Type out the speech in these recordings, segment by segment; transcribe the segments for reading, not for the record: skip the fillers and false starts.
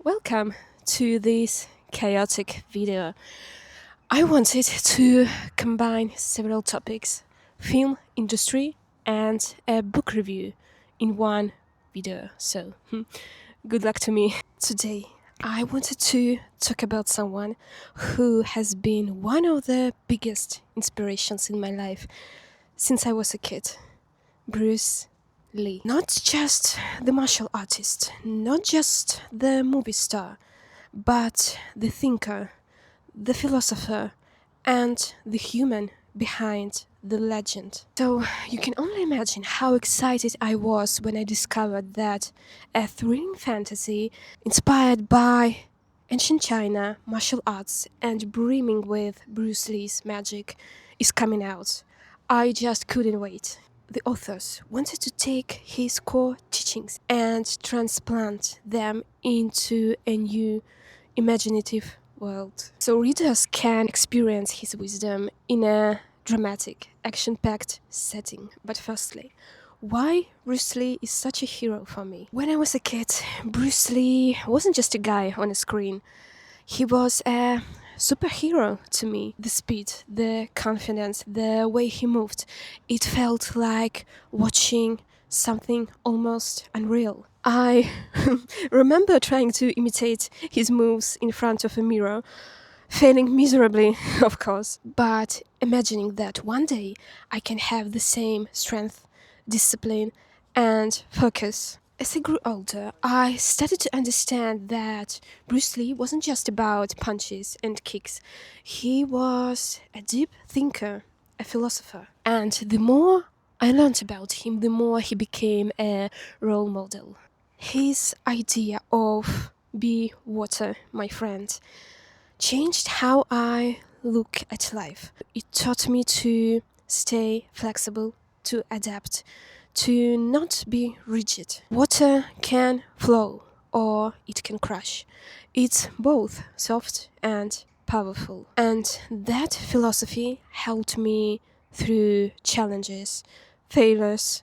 Welcome to this chaotic video. I wanted to combine several topics, film industry and a book review in one video. So, good luck to me. Today, I wanted to talk about someone who has been one of the biggest inspirations in my life since I was a kid. Bruce Lee. Not just the martial artist, not just the movie star, but the thinker, the philosopher, and the human behind the legend. So you can only imagine how excited I was when I discovered that a thrilling fantasy inspired by ancient China, martial arts, and brimming with Bruce Lee's magic is coming out. I just couldn't wait. The authors wanted to take his core teachings and transplant them into a new imaginative world. So readers can experience his wisdom in a dramatic, action-packed setting. But firstly, why Bruce Lee is such a hero for me? When I was a kid, Bruce Lee wasn't just a guy on a screen. He was a superhero to me. The speed, the confidence, the way he moved, it felt like watching something almost unreal. I remember trying to imitate his moves in front of a mirror, failing miserably, of course, but imagining that one day I can have the same strength, discipline, and focus. As I grew older, I started to understand that Bruce Lee wasn't just about punches and kicks. He was a deep thinker, a philosopher. And the more I learned about him, the more he became a role model. His idea of "be water, my friend" changed how I look at life. It taught me to stay flexible, to adapt, to not be rigid. Water can flow or it can crush. It's both soft and powerful. And that philosophy helped me through challenges, failures,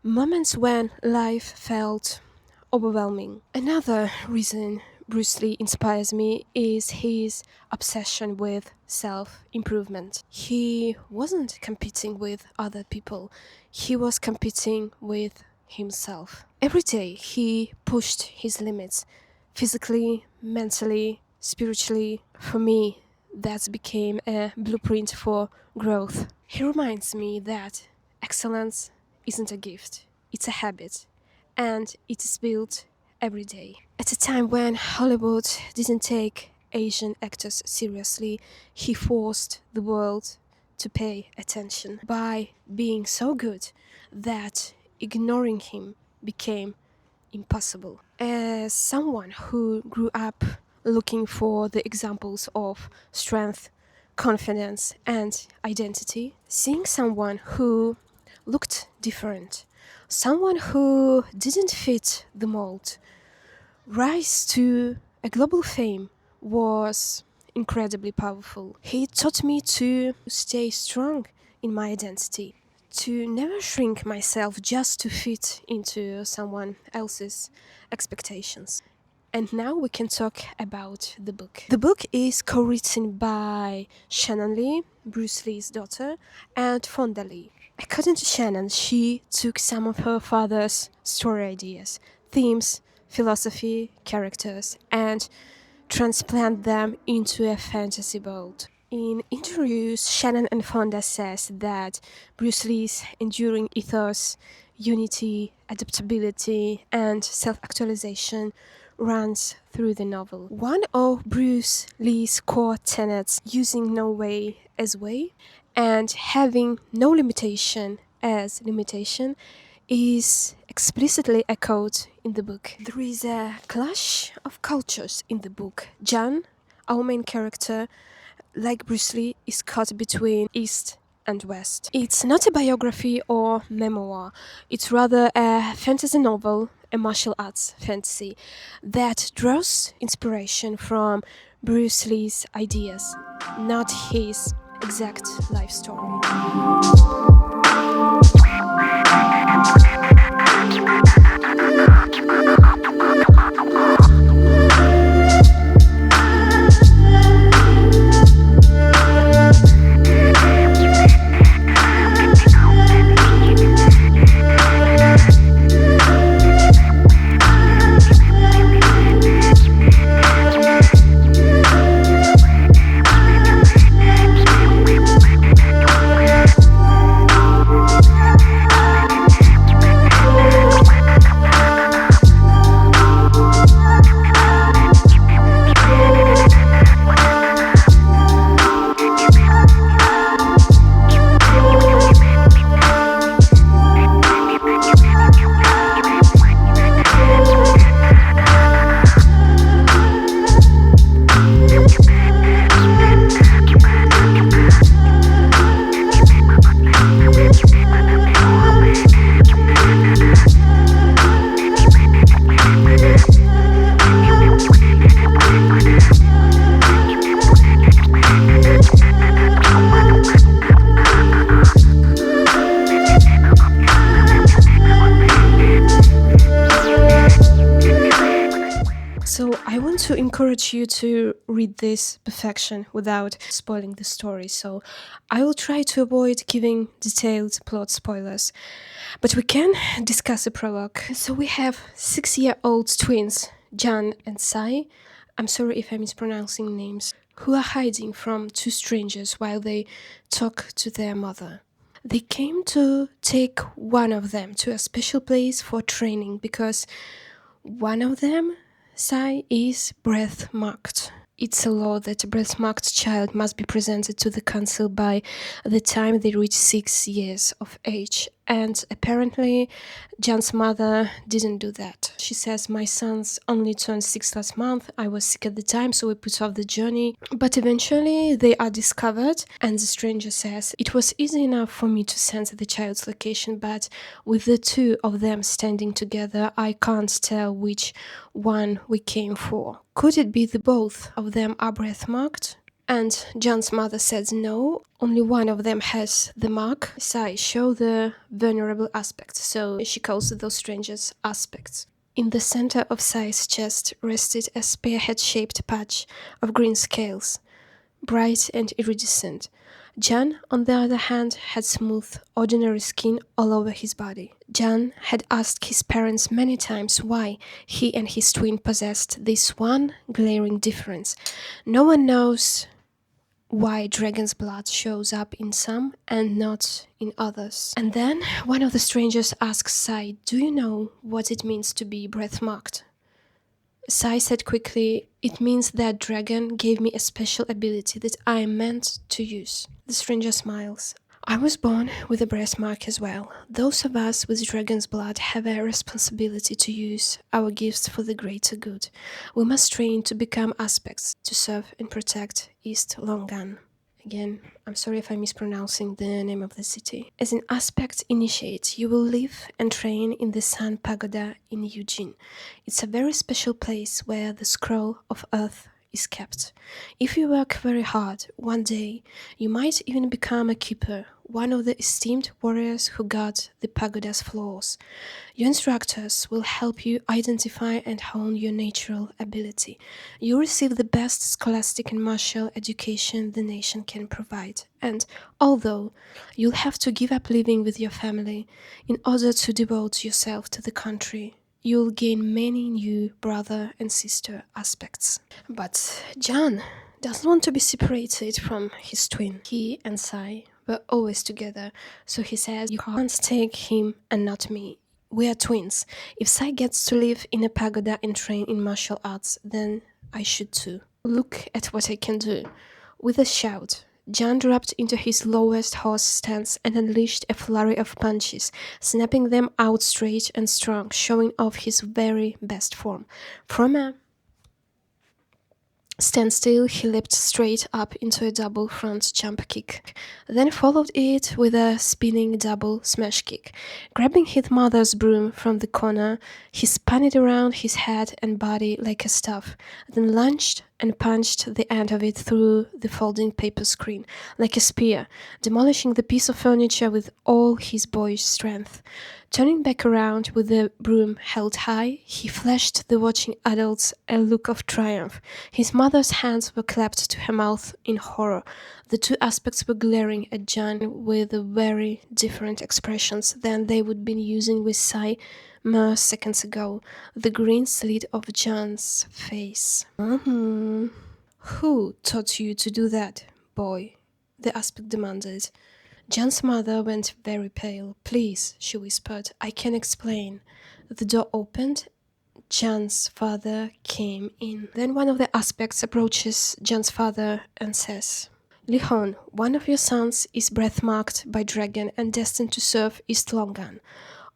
moments when life felt overwhelming. Another reason Bruce Lee inspires me is his obsession with self-improvement. He wasn't competing with other people, he was competing with himself. Every day he pushed his limits, physically, mentally, spiritually. For me, that became a blueprint for growth. He reminds me that excellence isn't a gift, it's a habit, and it is built every day. At a time when Hollywood didn't take Asian actors seriously, he forced the world to pay attention by being so good that ignoring him became impossible. As someone who grew up looking for the examples of strength, confidence, and identity, seeing someone who looked different, someone who didn't fit the mold, rise to a global fame was incredibly powerful. He taught me to stay strong in my identity, to never shrink myself just to fit into someone else's expectations. And now we can talk about the book. The book is co-written by Shannon Lee, Bruce Lee's daughter, and Fonda Lee. According to Shannon, she took some of her father's story ideas, themes, philosophy, characters, and transplant them into a fantasy world. In interviews, Shannon and Fonda says that Bruce Lee's enduring ethos, unity, adaptability, and self-actualization runs through the novel. One of Bruce Lee's core tenets, using no way as way and having no limitation as limitation, is explicitly echoed in the book. There is a clash of cultures in the book. John, our main character, like Bruce Lee, is caught between East and West. It's not a biography or memoir, it's rather a fantasy novel, a martial arts fantasy, that draws inspiration from Bruce Lee's ideas, not his exact life story. to encourage you to read this perfection without spoiling the story, so I will try to avoid giving detailed plot spoilers. But we can discuss the prologue. So we have 6-year-old twins, Jan and 𝗧𝐸, I'm sorry if I'm mispronouncing names, who are hiding from two strangers while they talk to their mother. They came to take one of them to a special place for training because one of them, 𝗧𝐸, is birthmarked. It's a law that a birthmarked child must be presented to the council by the time they reach 6 years of age. And apparently, Jan's mother didn't do that. She says, my sons only turned 6 last month. I was sick at the time, so we put off the journey. But eventually, they are discovered, and the stranger says, it was easy enough for me to sense the child's location, but with the two of them standing together, I can't tell which one we came for. Could it be the both of them are birthmarked? And Jan's mother says no, only one of them has the mark. 𝗧𝐸 show the vulnerable aspect, so she calls those strangers aspects. In the center of 𝗧𝐸's chest rested a spearhead-shaped patch of green scales, bright and iridescent. Jan, on the other hand, had smooth, ordinary skin all over his body. Jan had asked his parents many times why he and his twin possessed this one glaring difference. No one knows why dragon's blood shows up in some and not in others. And then one of the strangers asks 𝗧𝐸, do you know what it means to be birthmarked? 𝗧𝐸 said quickly, it means that dragon gave me a special ability that I am meant to use. The stranger smiles. I was born with a birthmark as well. Those of us with dragon's blood have a responsibility to use our gifts for the greater good. We must train to become aspects, to serve and protect 𝗧𝗏. Again, I'm sorry if I'm mispronouncing the name of the city. As an aspect initiate, you will live and train in the Sun Pagoda in Eugene. It's a very special place where the scroll of earth is kept. If you work very hard, one day you might even become a keeper, one of the esteemed warriors who guard the pagoda's floors. Your instructors will help you identify and hone your natural ability. You receive the best scholastic and martial education the nation can provide. And although you'll have to give up living with your family in order to devote yourself to the country, you'll gain many new brother and sister aspects. But Jan doesn't want to be separated from his twin. He and 𝗧𝐸 were always together, so he says, you can't take him and not me. We are twins. If 𝗧𝐸 gets to live in a pagoda and train in martial arts, then I should too. Look at what I can do. With a shout, Jan dropped into his lowest horse stance and unleashed a flurry of punches, snapping them out straight and strong, showing off his very best form. From a standstill, he leapt straight up into a double front jump kick, then followed it with a spinning double smash kick. Grabbing his mother's broom from the corner, he spun it around his head and body like a staff, then lunged and punched the end of it through the folding paper screen, like a spear, demolishing the piece of furniture with all his boyish strength. Turning back around with the broom held high, he flashed the watching adults a look of triumph. His mother's hands were clapped to her mouth in horror. The two aspects were glaring at Jan with very different expressions than they would been using with 𝗧𝐸 mere seconds ago. The green slit of Jan's face. Who taught you to do that, boy? The aspect demanded. Jan's mother went very pale. Please, she whispered, I can explain. The door opened. Jan's father came in. Then one of the aspects approaches Jan's father and says, 𝐬𝐭𝐚𝐦, one of your sons is birthmarked by dragon and destined to serve 𝗧𝗏.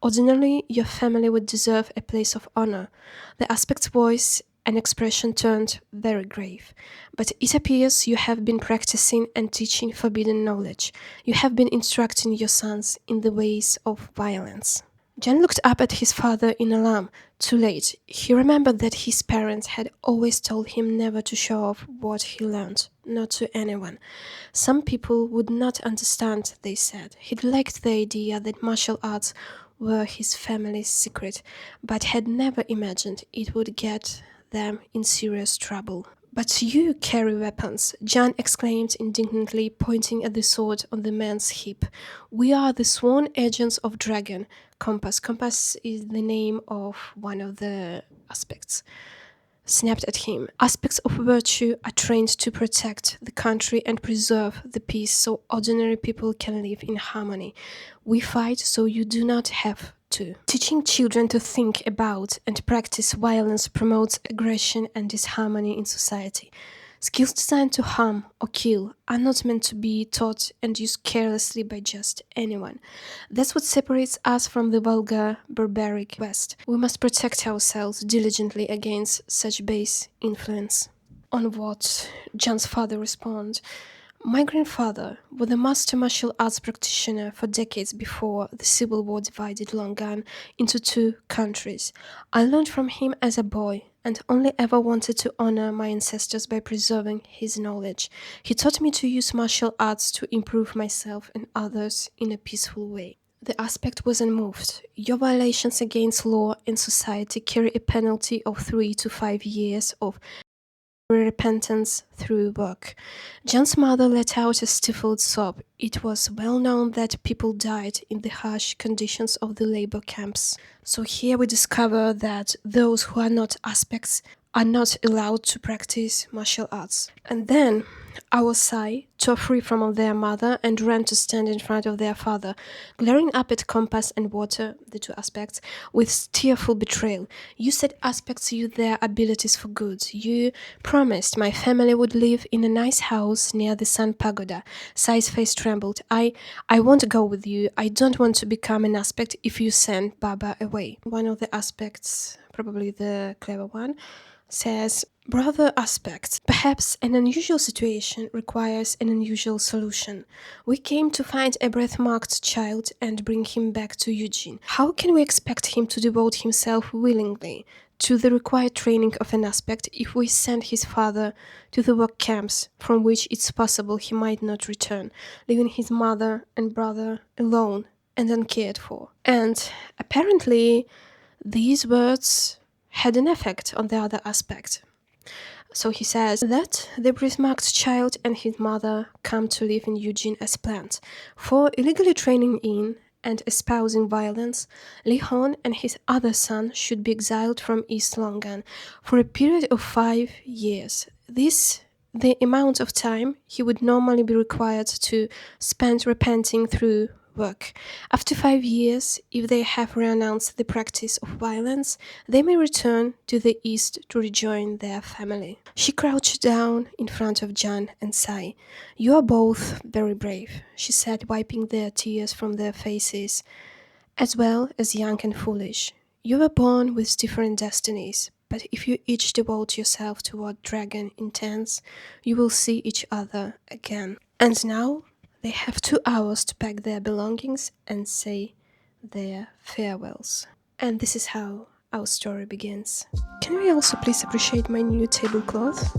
Ordinarily, your family would deserve a place of honor. The aspect's voice and expression turned very grave. But it appears you have been practicing and teaching forbidden knowledge. You have been instructing your sons in the ways of violence. Jan looked up at his father in alarm. Too late. He remembered that his parents had always told him never to show off what he learned, not to anyone. Some people would not understand, they said. He liked the idea that martial arts were his family's secret, but had never imagined it would get them in serious trouble. "But you carry weapons," Jan exclaimed indignantly, pointing at the sword on the man's hip. "We are the sworn agents of Dragon Compass." Compass is the name of one of the aspects. Snapped at him. "Aspects of virtue are trained to protect the country and preserve the peace so ordinary people can live in harmony. We fight so you do not have to." Teaching children to think about and practice violence promotes aggression and disharmony in society. Skills designed to harm or kill are not meant to be taught and used carelessly by just anyone. That's what separates us from the vulgar, barbaric West. We must protect ourselves diligently against such base influence. On what Jan's father responded, "My grandfather was a master martial arts practitioner for decades before the Civil War divided Longan into two countries. I learned from him as a boy and only ever wanted to honor my ancestors by preserving his knowledge. He taught me to use martial arts to improve myself and others in a peaceful way." The aspect was unmoved. "Your violations against law and society carry a penalty of 3 to 5 years of repentance through work." Jan's mother let out a stifled sob. It was well known that people died in the harsh conditions of the labor camps. So here we discover that those who are not aspects are not allowed to practice martial arts. And then our Sai tore free from their mother and ran to stand in front of their father, glaring up at Compass and Water, the two aspects, with tearful betrayal. "You said aspects used their abilities for good. You promised my family would live in a nice house near the Sun Pagoda." Sai's face trembled. I won't go with you. I don't want to become an aspect if you send Baba away." One of the aspects, probably the clever one, says, "Brother aspects, perhaps an unusual situation requires an unusual solution. We came to find a birthmarked child and bring him back to Eugene. How can we expect him to devote himself willingly to the required training of an aspect if we send his father to the work camps from which it's possible he might not return, leaving his mother and brother alone and uncared for?" And apparently these words had an effect on the other aspect. So he says that the birthmarked child and his mother come to live in Eugene as planned. For illegally training in and espousing violence, Li Hon and his other son should be exiled from East Longan for a period of 5 years. This the amount of time he would normally be required to spend repenting through work. After 5 years, if they have renounced the practice of violence, they may return to the east to rejoin their family. She crouched down in front of Jan and Sai. "You are both very brave," she said, wiping their tears from their faces, "as well as young and foolish. You were born with different destinies, but if you each devote yourself to what Dragon intends, you will see each other again." And now they have 2 hours to pack their belongings and say their farewells. And this is how our story begins. Can we also please appreciate my new tablecloth?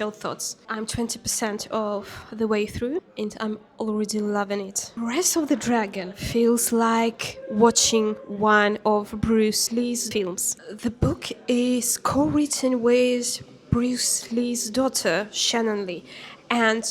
initial thoughts. I'm 20% of the way through and I'm already loving it. Rise of the Dragon feels like watching one of Bruce Lee's films. The book is co-written with Bruce Lee's daughter, Shannon Lee, and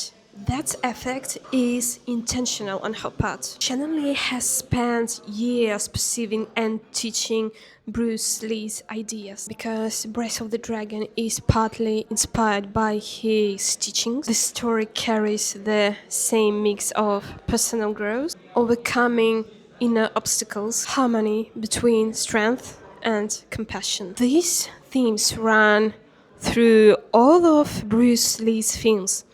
that effect is intentional on her part. Shannon Lee has spent years perceiving and teaching Bruce Lee's ideas. Because Breath of the Dragon is partly inspired by his teachings, the story carries the same mix of personal growth, overcoming inner obstacles, harmony between strength and compassion. These themes run through all of Bruce Lee's films.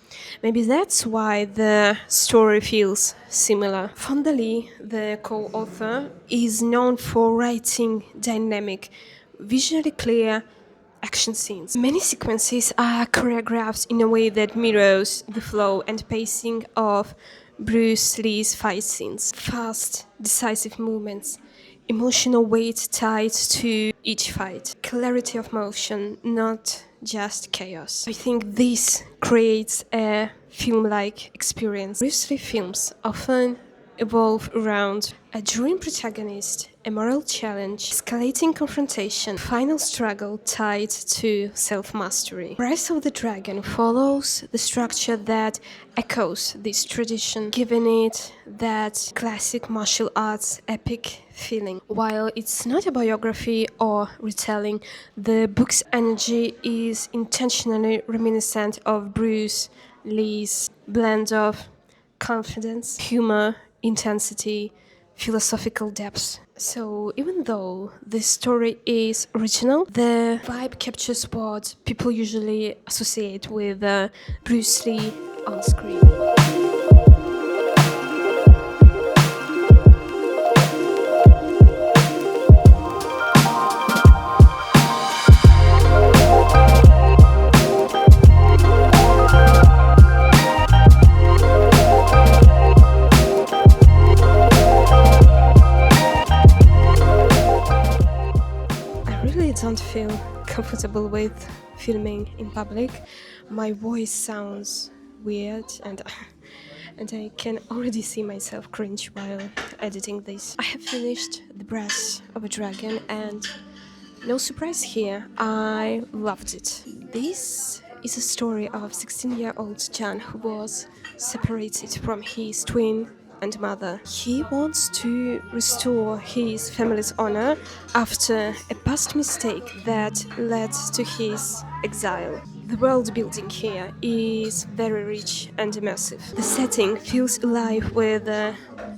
Maybe that's why the story feels similar. Fonda Lee, the co-author, is known for writing dynamic, visually clear action scenes. Many sequences are choreographed in a way that mirrors the flow and pacing of Bruce Lee's fight scenes. Fast, decisive movements, emotional weight tied to each fight, clarity of motion, not just chaos. I think this creates a film-like experience. Bruce Lee films often evolve around a dream protagonist, a moral challenge, escalating confrontation, final struggle tied to self-mastery. Rise of the Dragon follows the structure that echoes this tradition, giving it that classic martial arts epic feeling. While it's not a biography or retelling, the book's energy is intentionally reminiscent of Bruce Lee's blend of confidence, humor, intensity, philosophical depth. So even though the story is original, the vibe captures what people usually associate with Bruce Lee on screen. I don't feel comfortable with filming in public. My voice sounds weird and I can already see myself cringe while editing this. I have finished The Breath of a Dragon and no surprise here, I loved it. This is a story of 16-year-old Jan who was separated from his twin and mother. He wants to restore his family's honor after a past mistake that led to his exile. The world building here is very rich and immersive. The setting feels alive with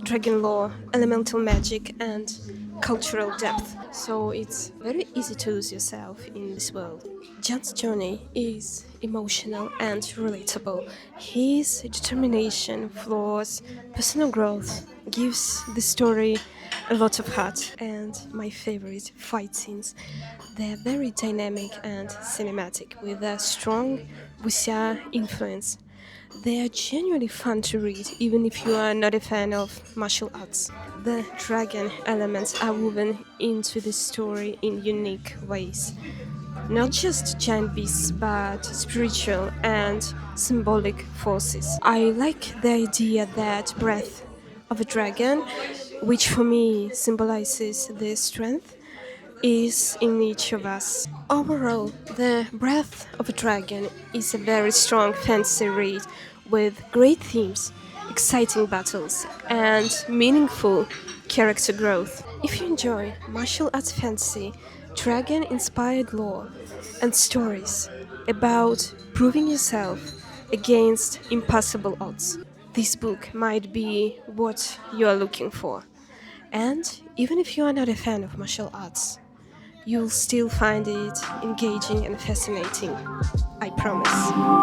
dragon lore, elemental magic, and cultural depth, so it's very easy to lose yourself in this world. Jan's journey is emotional and relatable. His determination, flaws, personal growth gives the story a lot of heart. And my favorite fight scenes, they're very dynamic and cinematic with a strong wuxia influence. They are genuinely fun to read, even if you are not a fan of martial arts. The dragon elements are woven into the story in unique ways. Not just giant beasts, but spiritual and symbolic forces. I like the idea that Breath of a Dragon, which for me symbolizes the strength, is in each of us. Overall, The Breath of a Dragon is a very strong fantasy read with great themes, exciting battles, and meaningful character growth. If you enjoy martial arts fantasy, dragon-inspired lore, and stories about proving yourself against impossible odds, this book might be what you are looking for. And even if you are not a fan of martial arts, you'll still find it engaging and fascinating. I promise.